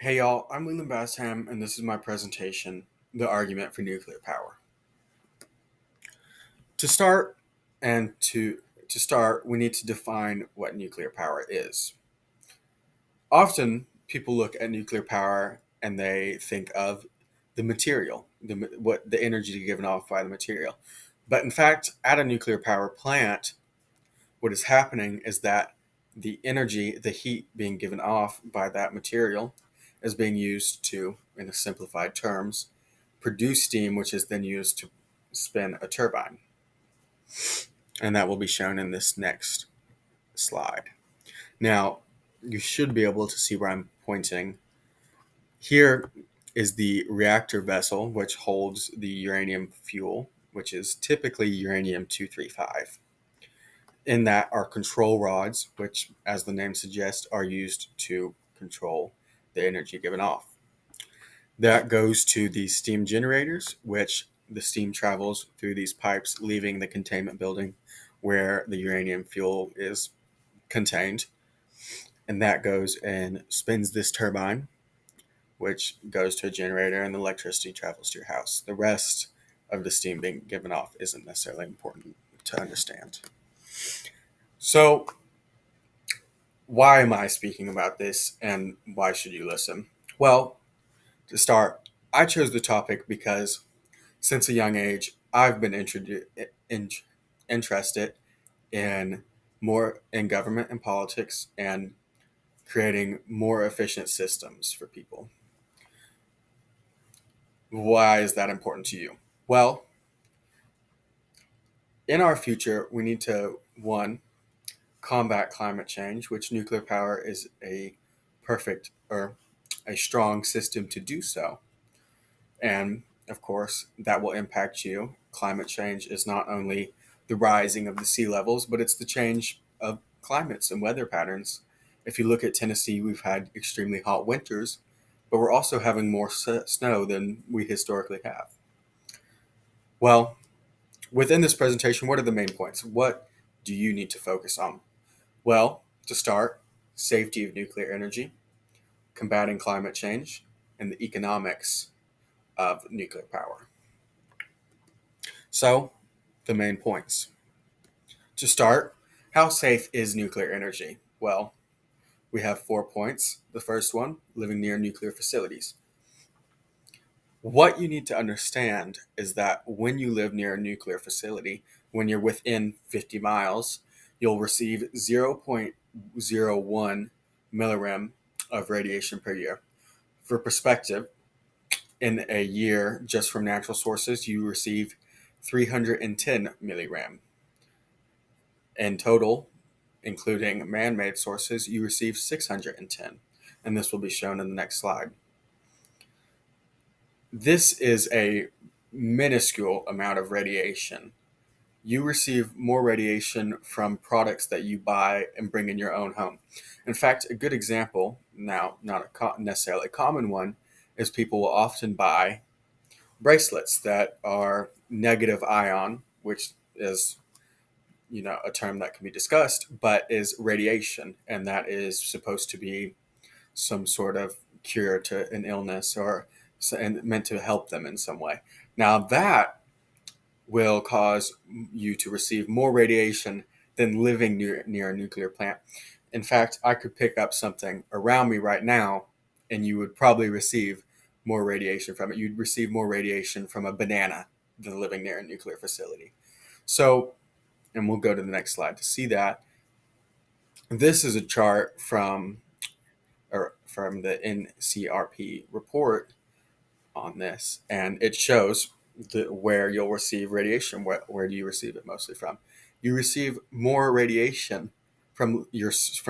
Hey y'all, I'm Leeland Bassham, and this is my presentation, The Argument for Nuclear Power. To start, and to start, we need to define what nuclear power is. Often, people look at nuclear power and they think of the material, the energy given off by the material. But in fact, at a nuclear power plant, what is happening is that the energy, the heat being given off by that material, is being used to, in simplified terms, produce steam, which is then used to spin a turbine. And that will be shown in this next slide. Now, you should be able to see where I'm pointing. Here is the reactor vessel, which holds the uranium fuel, which is typically uranium 235. In that are control rods, which, as the name suggests, are used to control the energy given off. That goes to the steam generators, which the steam travels through these pipes, leaving the containment building where the uranium fuel is contained. And that goes and spins this turbine, which goes to a generator, and the electricity travels to your house. The rest of the steam being given off isn't necessarily important to understand. So, why am I speaking about this and why should you listen? Well, to start, I chose the topic because since a young age, I've been interested in more in government and politics and creating more efficient systems for people. Why is that important to you? Well, in our future, we need to, one, combat climate change, which nuclear power is a perfect or a strong system to do so. And of course, that will impact you. Climate change is not only the rising of the sea levels, but it's the change of climates and weather patterns. If you look at Tennessee, we've had extremely hot winters, but we're also having more snow than we historically have. Well, within this presentation, what are the main points? What do you need to focus on? Well, to start, safety of nuclear energy, combating climate change, and the economics of nuclear power. So, the main points. To start, how safe is nuclear energy? Well, we have 4 points. The first one, living near nuclear facilities. What you need to understand is that when you live near a nuclear facility, when you're within 50 miles, you'll receive 0.01 millirem of radiation per year. For perspective, in a year just from natural sources, you receive 310 millirem. In total, including man-made sources, you receive 610, and this will be shown in the next slide. This is a minuscule amount of radiation. You receive more radiation from products that you buy and bring in your own home. In fact, a good example, now not necessarily a common one, is people will often buy bracelets that are negative ion, which is a term that can be discussed, but is radiation, and that is supposed to be some sort of cure to an illness or and meant to help them in some way. Now that will cause you to receive more radiation than living near a nuclear plant. In fact, I could pick up something around me right now and you would probably receive more radiation from it. You'd receive more radiation from a banana than living near a nuclear facility. So, and we'll go to the next slide to see that. This is a chart from the NCRP report on this, and it shows where you'll receive radiation. Where do you receive it mostly from? You receive more radiation from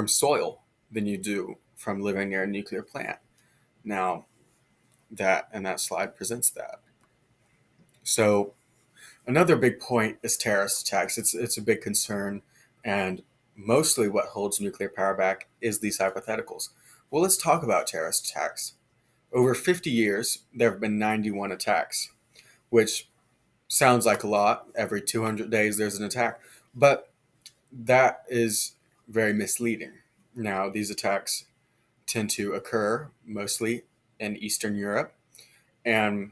soil than you do from living near a nuclear plant. Now, that slide presents that. So another big point is terrorist attacks. It's a big concern, and mostly what holds nuclear power back is these hypotheticals. Well, let's talk about terrorist attacks. Over 50 years, there have been 91 attacks, which sounds like a lot. Every 200 days, there's an attack. But that is very misleading. Now, these attacks tend to occur mostly in Eastern Europe. And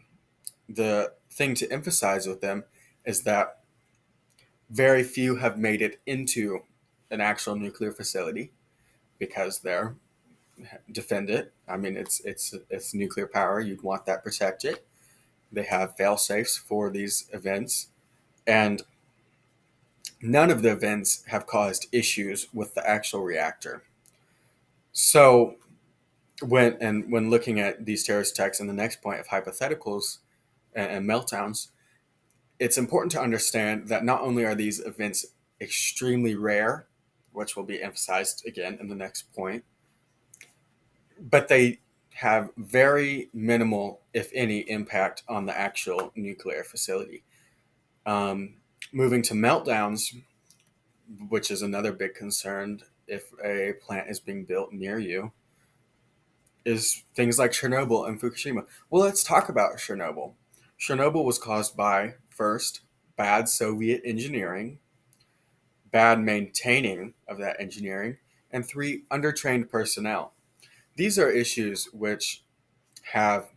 the thing to emphasize with them is that very few have made it into an actual nuclear facility because they're defended. I mean, it's nuclear power. You'd want that protected. They have fail safes for these events, and none of the events have caused issues with the actual reactor. So when looking at these terrorist attacks and the next point of hypotheticals and meltdowns, it's important to understand that not only are these events extremely rare, which will be emphasized again in the next point, but they have very minimal, if any, impact on the actual nuclear facility. Um, Moving to meltdowns, which is another big concern if a plant is being built near you, is things like Chernobyl and Fukushima. Well, let's talk about Chernobyl. Chernobyl was caused by, first, bad Soviet engineering, bad maintaining of that engineering, and three, undertrained personnel. These are issues which have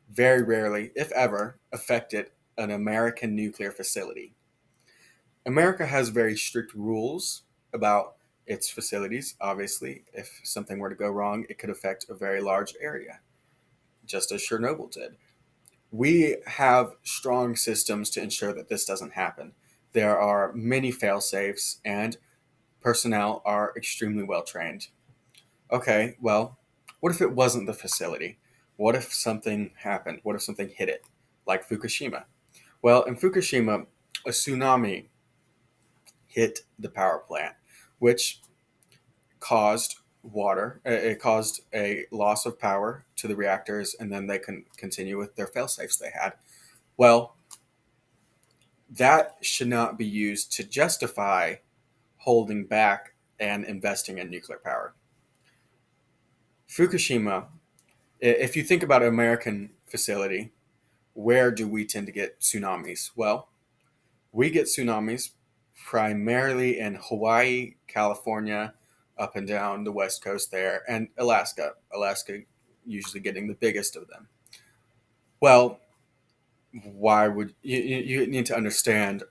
very rarely, if ever, affected an American nuclear facility. America has very strict rules about its facilities. Obviously, if something were to go wrong, it could affect a very large area, just as Chernobyl did. We have strong systems to ensure that this doesn't happen. There are many fail safes, and personnel are extremely well trained. Okay, well, what if it wasn't the facility? What if something happened? What if something hit it, like Fukushima? Well, in Fukushima, a tsunami hit the power plant, which caused it caused a loss of power to the reactors, and then they can continue with their fail safes they had. Well, that should not be used to justify holding back and investing in nuclear power. Fukushima, if you think about an American facility, where do we tend to get tsunamis? Well, we get tsunamis primarily in Hawaii, California, up and down the west coast there, and Alaska. Alaska usually getting the biggest of them. Well, why would you need to understand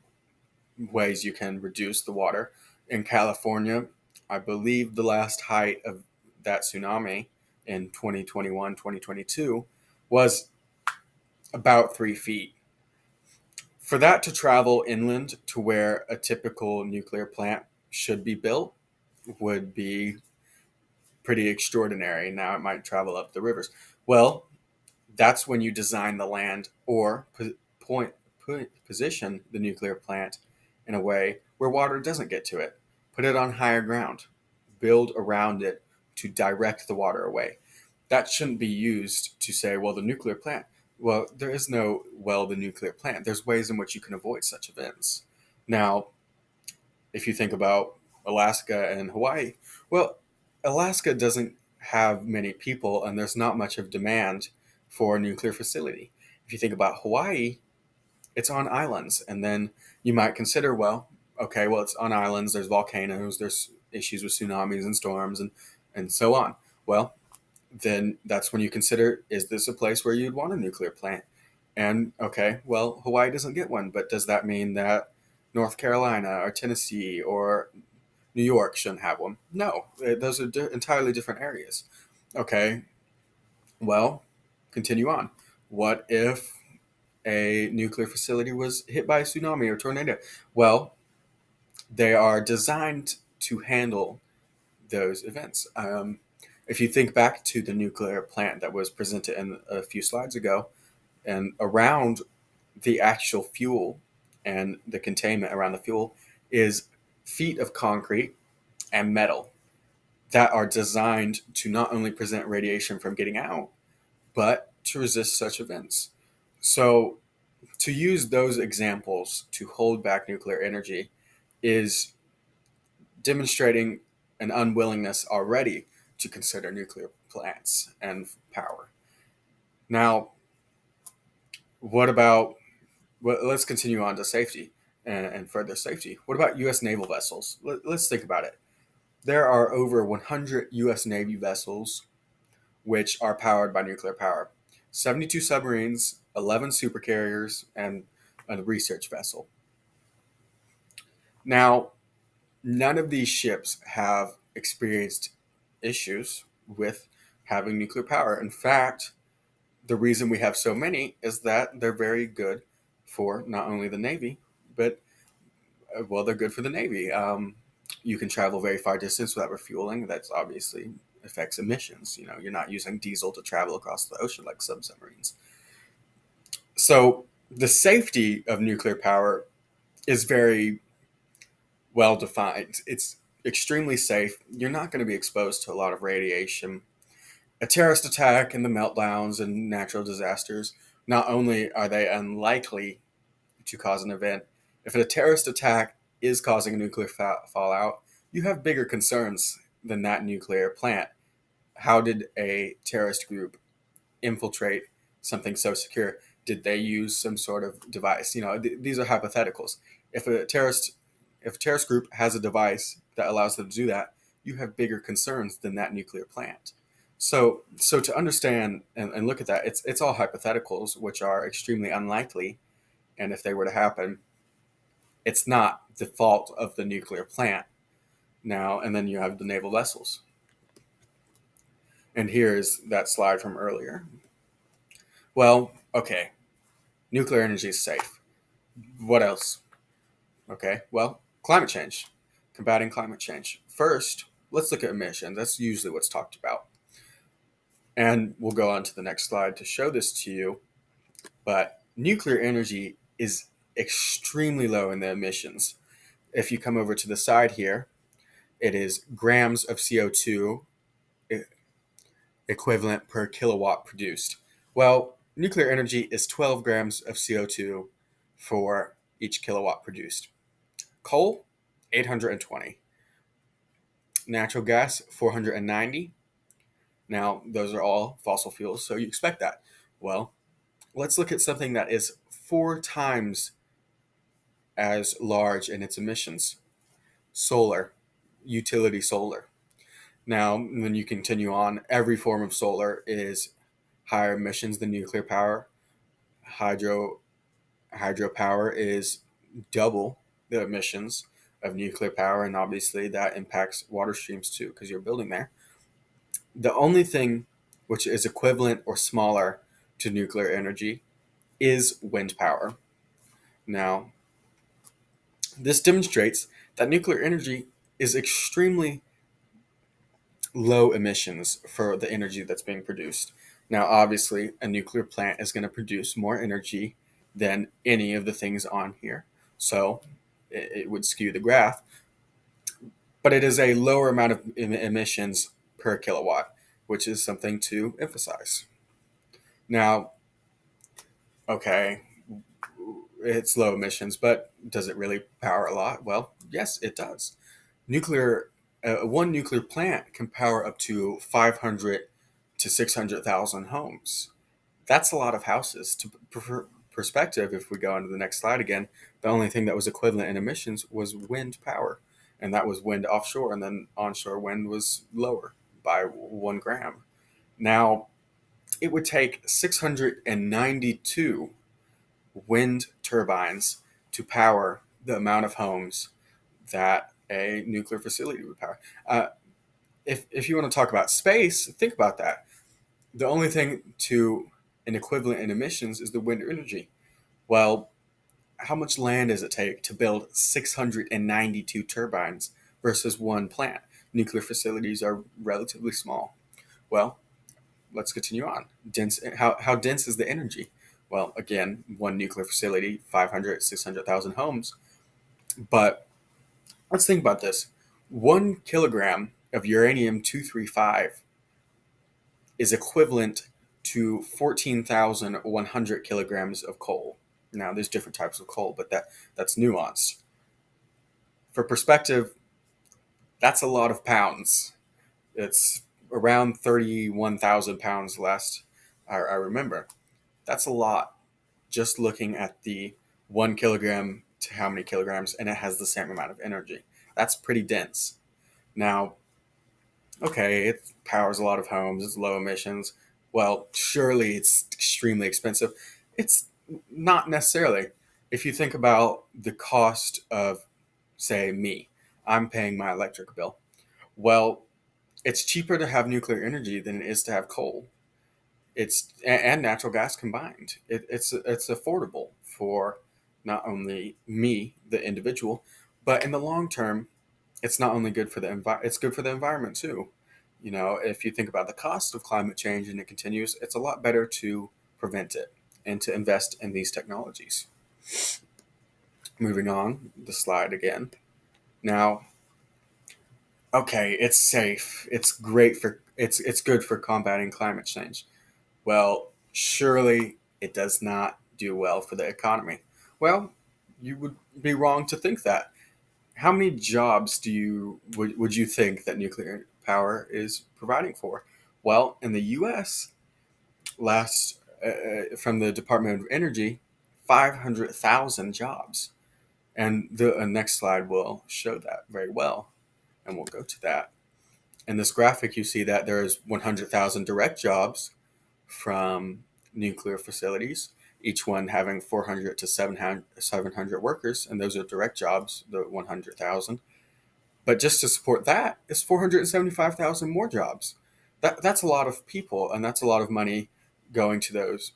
ways you can reduce the water? In California, I believe the last height of that tsunami in 2021, 2022 was about 3 feet. For that to travel inland to where a typical nuclear plant should be built would be pretty extraordinary. Now it might travel up the rivers. Well, that's when you design the land or point, position the nuclear plant in a way where water doesn't get to it. Put it on higher ground. Build around it to direct the water away. That shouldn't be used to say, well, the nuclear plant. Well, there is no, well, the nuclear plant. There's ways in which you can avoid such events. Now, if you think about Alaska and Hawaii, well, Alaska doesn't have many people and there's not much of demand for a nuclear facility. If you think about Hawaii, it's on islands. And then you might consider, well, okay, well, it's on islands, there's volcanoes, there's issues with tsunamis and storms and so on. Well, then that's when you consider, is this a place where you'd want a nuclear plant? And okay, well, Hawaii doesn't get one, but does that mean that North Carolina or Tennessee or New York shouldn't have one? No, those are entirely different areas. Okay, well, continue on. What if a nuclear facility was hit by a tsunami or tornado? Well, they are designed to handle those events. If you think back to the nuclear plant that was presented in a few slides ago, and around the actual fuel and the containment around the fuel is feet of concrete and metal that are designed to not only prevent radiation from getting out, but to resist such events. So, to use those examples to hold back nuclear energy is demonstrating an unwillingness already to consider nuclear plants and power. Now, what about, well, let's continue on to safety and further safety. What about U.S. naval vessels? Let's think about it. There are over 100 U.S. Navy vessels which are powered by nuclear power. 72 submarines, 11 supercarriers, and a research vessel. Now, none of these ships have experienced issues with having nuclear power. In fact, the reason we have so many is that they're very good for not only the Navy, but well, they're good for the Navy. You can travel very far distance without refueling. That's obviously affects emissions. You're not using diesel to travel across the ocean like some submarines. So the safety of nuclear power is very well defined. It's extremely safe. You're not going to be exposed to a lot of radiation. A terrorist attack and the meltdowns and natural disasters, not only are they unlikely to cause an event, if a terrorist attack is causing a nuclear fallout, you have bigger concerns than that nuclear plant. How did a terrorist group infiltrate something so secure? Did they use some sort of device? These are hypotheticals. If a terrorist group has a device that allows them to do that, you have bigger concerns than that nuclear plant. So to understand and look at that, it's all hypotheticals, which are extremely unlikely. And if they were to happen, it's not the fault of the nuclear plant. Now, and then you have the naval vessels. And here's that slide from earlier. Well, okay, nuclear energy is safe. What else? Okay, well, climate change, combating climate change. First, let's look at emissions. That's usually what's talked about. And we'll go on to the next slide to show this to you. But nuclear energy is extremely low in the emissions. If you come over to the side here, it is grams of CO2 equivalent per kilowatt produced. Well, nuclear energy is 12 grams of CO2 for each kilowatt produced. Coal, 820. Natural gas, 490. Now, those are all fossil fuels, so you expect that. Well, let's look at something that is 4 times as large in its emissions. Solar, utility solar. Now, when you continue on, every form of solar is higher emissions than nuclear power. Hydropower is double the emissions of nuclear power, and obviously that impacts water streams too because you're building there. The only thing which is equivalent or smaller to nuclear energy is wind power. Now, this demonstrates that nuclear energy is extremely low emissions for the energy that's being produced. Now, obviously, a nuclear plant is going to produce more energy than any of the things on here. So it would skew the graph, but it is a lower amount of emissions per kilowatt, which is something to emphasize. Now, okay, it's low emissions, but does it really power a lot? Well, yes, it does. One nuclear plant can power up to 500 to 600,000 homes. That's a lot of houses. To perspective, if we go on to the next slide again, the only thing that was equivalent in emissions was wind power, and that was wind offshore, and then onshore wind was lower by 1 gram. Now, it would take 692 wind turbines to power the amount of homes that a nuclear facility would power. If you want to talk about space, think about that. The only thing to an equivalent in emissions is the wind energy. Well, how much land does it take to build 692 turbines versus one plant? Nuclear facilities are relatively small. Well, let's continue on. How dense is the energy? Well, again, one nuclear facility, 500, 600,000 homes. But let's think about this. 1 kilogram of uranium 235 is equivalent to 14,100 kilograms of coal. Now, there's different types of coal, but that's nuanced. For perspective, that's a lot of pounds. It's around 31,000 pounds last I remember. That's a lot just looking at the 1 kilogram to how many kilograms, and it has the same amount of energy. That's pretty dense. Now, Okay, it powers a lot of homes, it's low emissions. Well, surely it's extremely expensive. It's not necessarily. If you think about the cost of, say, me, I'm paying my electric bill. Well, it's cheaper to have nuclear energy than it is to have coal. And natural gas combined. It's affordable for not only me, the individual, but in the long term, it's not only good for it's good for the environment too. If you think about the cost of climate change and it continues, it's a lot better to prevent it and to invest in these technologies. Moving on, the slide again. Now, okay, it's safe. It's good for combating climate change. Well, surely it does not do well for the economy. Well, you would be wrong to think that. How many jobs would you think that nuclear power is providing for? Well, in the U.S., last from the Department of Energy, 500,000 jobs, and the next slide will show that very well, and we'll go to that. In this graphic, you see that there is 100,000 direct jobs from nuclear facilities, each one having 400 to 700 workers, and those are direct jobs, the 100,000. But just to support that is 475,000 more jobs. That's a lot of people, and that's a lot of money going to those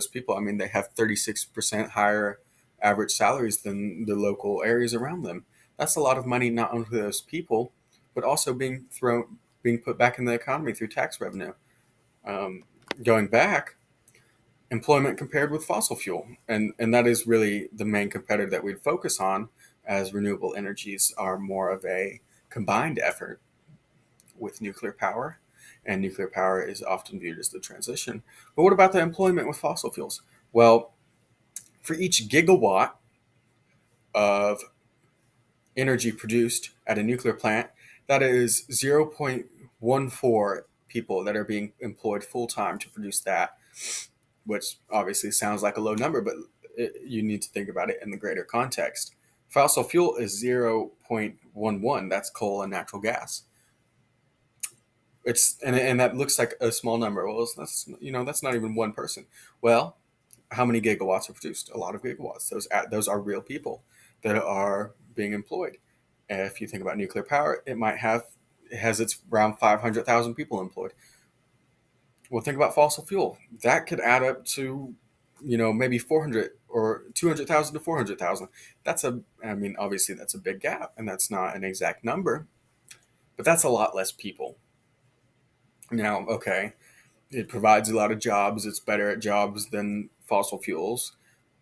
people. I mean, they have 36% higher average salaries than the local areas around them. That's a lot of money not only to those people, but also being put back in the economy through tax revenue. Um, Going back, employment compared with fossil fuel, and that is really the main competitor that we'd focus on, as renewable energies are more of a combined effort with nuclear power, and nuclear power is often viewed as the transition. But what about the employment with fossil fuels? Well, for each gigawatt of energy produced at a nuclear plant, that is 0.14 people that are being employed full time to produce that, which obviously sounds like a low number, but you need to think about it in the greater context. Fossil fuel is 0.11. That's coal and natural gas. And that looks like a small number. Well, that's not even one person. Well, how many gigawatts are produced? A lot of gigawatts. Those are real people that are being employed. If you think about nuclear power, it has its around 500,000 people employed. Well, think about fossil fuel. That could add up to, maybe 400 or 200,000 to 400,000. I mean, obviously that's a big gap, and that's not an exact number, but that's a lot less people. Now, okay, it provides a lot of jobs. It's better at jobs than fossil fuels.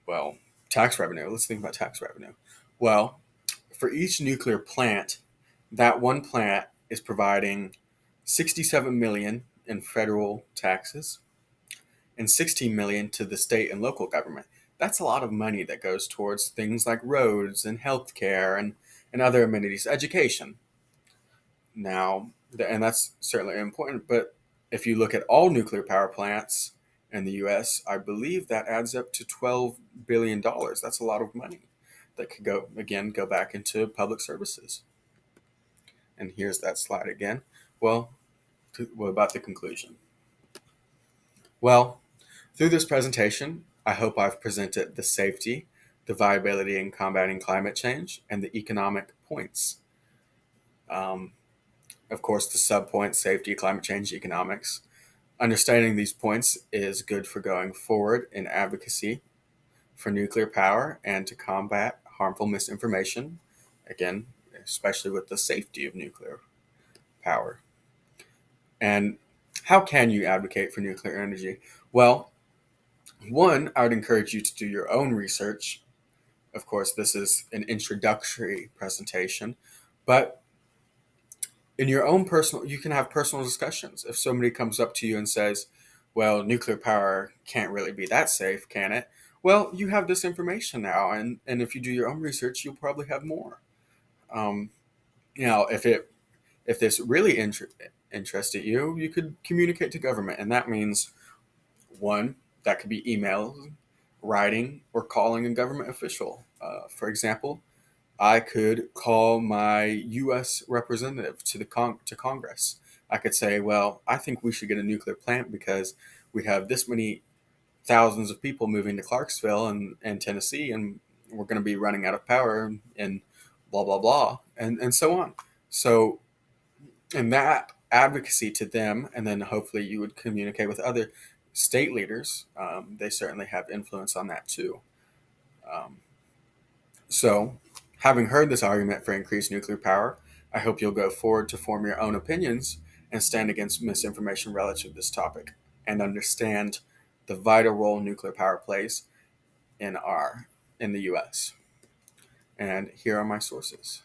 Well, tax revenue. Let's think about tax revenue. Well, for each nuclear plant, that one plant is providing 67 million in federal taxes and 16 million to the state and local government. That's a lot of money that goes towards things like roads and healthcare and other amenities, education. Now, and that's certainly important, but if you look at all nuclear power plants in the US, I believe that adds up to $12 billion. That's a lot of money that could go back into public services. And here's that slide again. Well, what about the conclusion? Well, through this presentation, I hope I've presented the safety, the viability in combating climate change, and the economic points. Um, of course, the subpoints: safety, climate change, economics. Understanding these points is good for going forward in advocacy for nuclear power and to combat harmful misinformation, again, especially with the safety of nuclear power. And how can you advocate for nuclear energy? Well, one, I would encourage you to do your own research. Of course, this is an introductory presentation, but in your own you can have personal discussions. If somebody comes up to you and says, well, nuclear power can't really be that safe, can it? Well, you have this information now, and if you do your own research, you'll probably have more. Um, if this really interested you, you could communicate to government, and that means one, that could be email, writing, or calling a government official. For example, I could call my U.S. representative to to Congress. I could say, well, I think we should get a nuclear plant because we have this many thousands of people moving to Clarksville and Tennessee, and we're going to be running out of power and blah blah blah, and so on. So, and that advocacy to them, and then hopefully you would communicate with other state leaders. They certainly have influence on that too. Um, so, having heard this argument for increased nuclear power, I hope you'll go forward to form your own opinions and stand against misinformation relative to this topic and understand the vital role nuclear power plays in the US. And here are my sources.